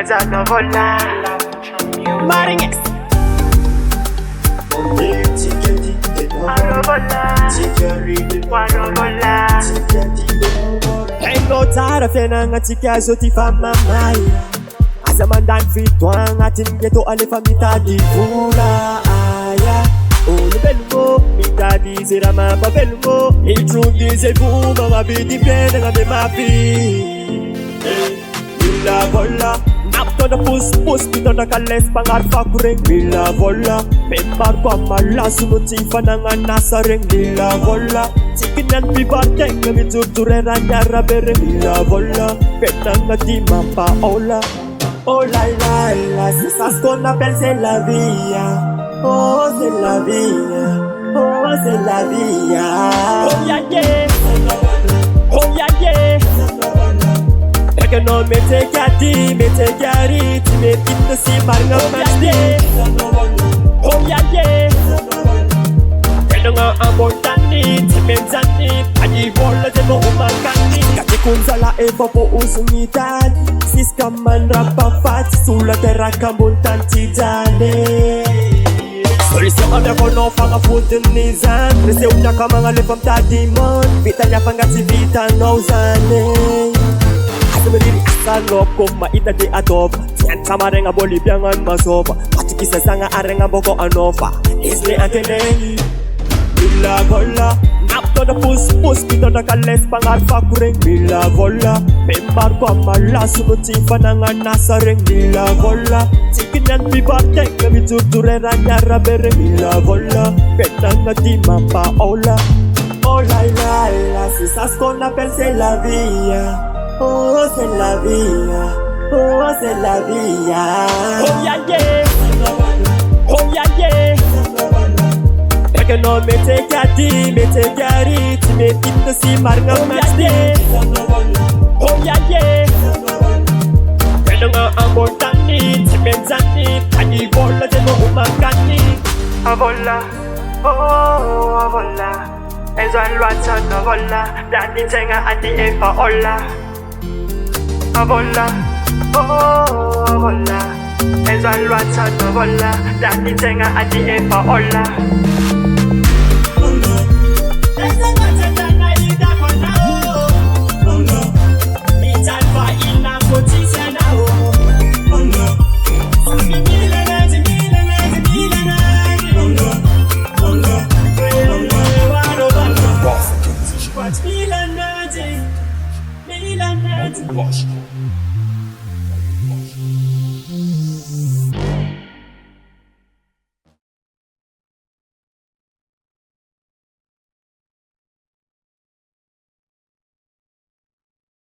esa no vola. Marinx. Ain't tara fena ngatika zoti fama maya. Azamandan fitwa ngatin geto alefa mitadi fula aya. Olu belumo mitadi zirama babelumo. Itrundi zebuma mabidi plena ngabe mapi. Mila vola. Napto na pus pito na kales pangar fakureng mila vola. Membar kwa malas mutifa nga nasa ring mila vola. Chikinan pibateng na miturturera nyara bere mila vola. Petang na di mapaola. Oh la la la, si ça ce qu'on appelle c'est la vie. Oh c'est la vie. Oh c'est la vie. Oh yeah yeah. Oh yeah yeah. Que non mete kati, mete kari, ti me kitno si marga mande. Oh yeah yeah. Keno nga ambotani, ti me mzani, adi vola te mo umakani. Kati kunzala eva po usungitan, sis kaman rapa fati sulla terra kambuntan titane. Solution abia kono fanga futin nizan, rese unya kama ngale fam tadimon, vitanya fangati vita nozane. Sebenarnya asal loko maita di atop Tian sama renga boli biangan masopa Pati kisa sanga arenga boko anova Isle anteneng Mila vola Napto na pus Pito na kales pangar fakureng Mila vola Membar kwa malas Sumuti fanangan nasa reng Mila vola Chikinan pibateng Kami turturera nyara bereng Mila vola Petang na di mapaola Oh la la la Si ça ce qu'on appelle c'est la vie. Oh c'est la vie, oh c'est la vie. Oh yeah yeah, oh yeah yeah. Que non mete kati, mete kari, ti me kitno si marga mande. Oh yeah yeah. Que non ambotani, ti me mzani, adi vola te mo umakani. Avola, oh avola. Ezan luata no vola, dani tenga adi efa ola. Avola, oh avola. Ezan luata no vola, dani tenga adi efa ola. Milan Magic.